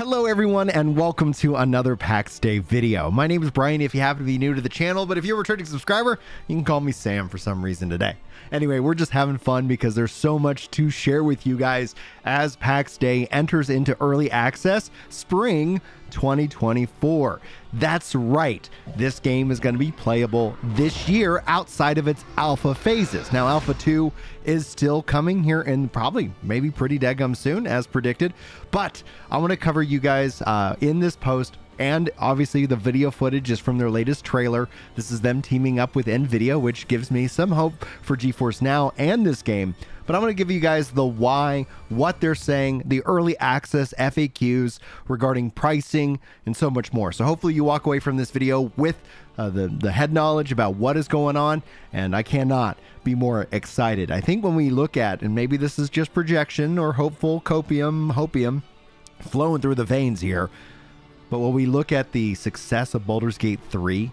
Hello everyone and welcome to another Pax Dei video. My name is Brian if you happen to be new to the channel, but if you're a returning subscriber, you can call me Sam for some reason today. Anyway, we're just having fun because there's so much to share with you guys as Pax Dei enters into early access spring 2024. That's right, this game is going to be playable this year outside of its alpha phases. Now alpha 2 is still coming here in probably maybe pretty daggum soon as predicted, but I want to cover you guys in this post, and obviously the video footage is from their latest trailer. This is them teaming up with NVIDIA, which gives me some hope for GeForce Now and this game. But I'm going to give you guys the why, what they're saying, the early access FAQs regarding pricing, and so much more. So hopefully you walk away from this video with the head knowledge about what is going on, and I cannot be more excited. I think when we look at, and maybe this is just projection or hopeful hopium flowing through the veins here, but when we look at the success of Baldur's Gate 3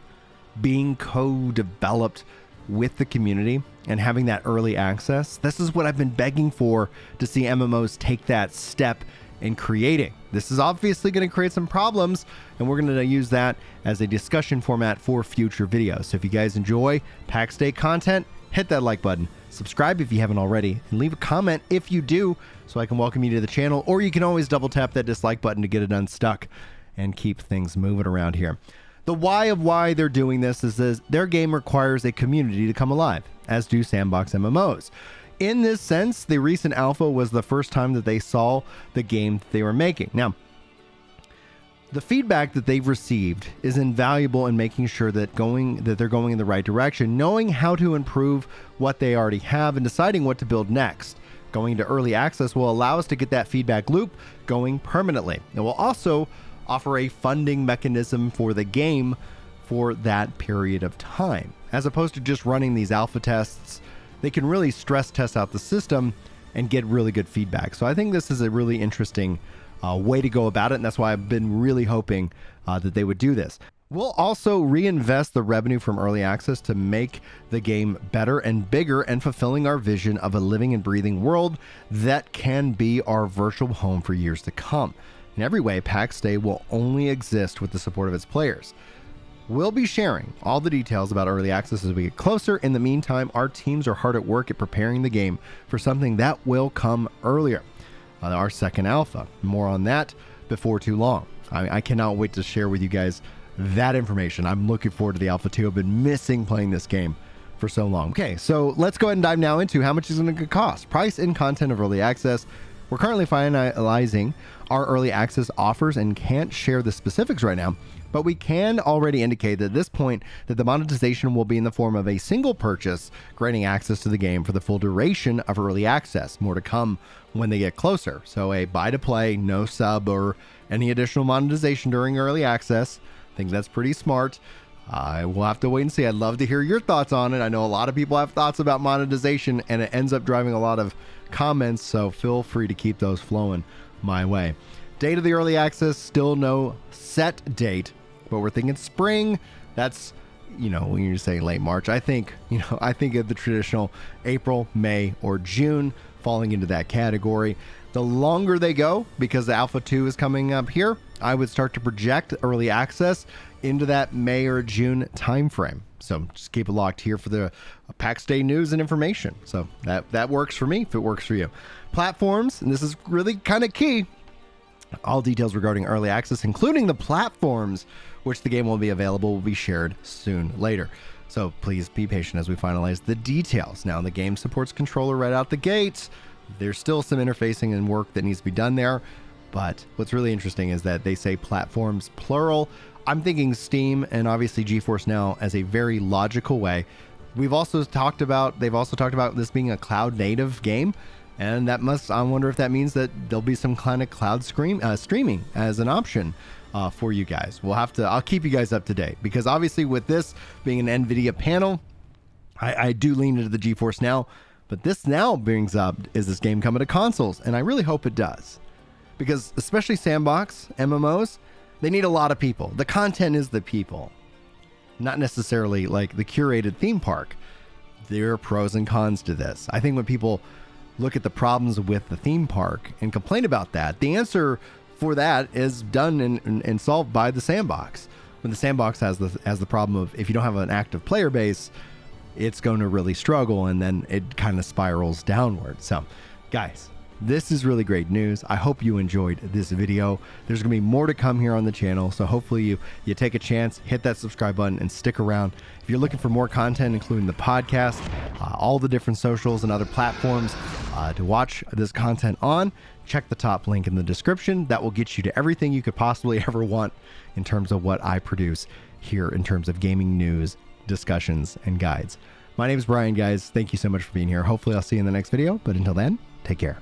being co-developed with the community and having that early access, this is what I've been begging for, to see MMOs take that step in creating. This is obviously going to create some problems, and we're going to use that as a discussion format for future videos. So if you guys enjoy Pax Dei content, hit that like button, subscribe if you haven't already, and leave a comment if you do so I can welcome you to the channel, or you can always double tap that dislike button to get it unstuck and keep things moving around here. The why of why they're doing this is their game requires a community to come alive, as do sandbox MMOs. In this sense, the recent alpha was the first time that they saw the game that they were making. Now, the feedback that they've received is invaluable in making sure that they're going in the right direction, knowing how to improve what they already have and deciding what to build next. Going into early access will allow us to get that feedback loop going permanently. It will also offer a funding mechanism for the game for that period of time. As opposed to just running these alpha tests, they can really stress test out the system and get really good feedback. So I think this is a really interesting way to go about it, and that's why I've been really hoping that they would do this. We'll also reinvest the revenue from early access to make the game better and bigger and fulfilling our vision of a living and breathing world that can be our virtual home for years to come. In every way, Pax Dei will only exist with the support of its players. We'll be sharing all the details about early access as we get closer. In the meantime, our teams are hard at work at preparing the game for something that will come earlier, our second alpha. More on that before too long. I cannot wait to share with you guys that information. I'm looking forward to the alpha 2. I've been missing playing this game for so long. Okay, so let's go ahead and dive now into how much it's going to cost. Price and content of early access. We're currently finalizing our early access offers and can't share the specifics right now, but we can already indicate at this point that the monetization will be in the form of a single purchase, granting access to the game for the full duration of early access. More to come when they get closer. So a buy to play, no sub or any additional monetization during early access. I think that's pretty smart. I will have to wait and see. I'd love to hear your thoughts on it. I know a lot of people have thoughts about monetization, and it ends up driving a lot of comments, so feel free to keep those flowing my way. Date of the early access, still no set date, but we're thinking spring. That's, you know, when you say late March, I think of the traditional April, May, or June falling into that category. The longer they go, because the alpha 2 is coming up here, I would start to project early access into that May or June timeframe. So just keep it locked here for the Pax Dei news and information. So that works for me if it works for you. Platforms, and this is really kind of key. All details regarding early access, including the platforms which the game will be available, will be shared soon later. So please be patient as we finalize the details. Now the game supports controller right out the gate. There's still some interfacing and work that needs to be done there. But what's really interesting is that they say platforms plural. I'm thinking Steam and obviously GeForce Now as a very logical way. They've also talked about this being a cloud native game, and I wonder if that means that there'll be some kind of cloud streaming as an option for you guys. I'll keep you guys up to date, because obviously with this being an NVIDIA panel, I do lean into the GeForce Now, but this now brings up, is this game coming to consoles? And I really hope it does, because especially sandbox MMOs, they need a lot of people. The content is the people, not necessarily like the curated theme park. There are pros and cons to this. I think when people look at the problems with the theme park and complain about that, the answer for that is done and solved by the sandbox. When the sandbox has the problem of, if you don't have an active player base, it's going to really struggle, and then it kind of spirals downward. So guys, this is really great news. I hope you enjoyed this video. There's gonna be more to come here on the channel, so hopefully you take a chance, hit that subscribe button, and stick around. If you're looking for more content, including the podcast, all the different socials and other platforms to watch this content on, check the top link in the description. That will get you to everything you could possibly ever want in terms of what I produce here in terms of gaming news, discussions, and guides. My name is Brian, guys. Thank you so much for being here. Hopefully I'll see you in the next video, but until then, take care.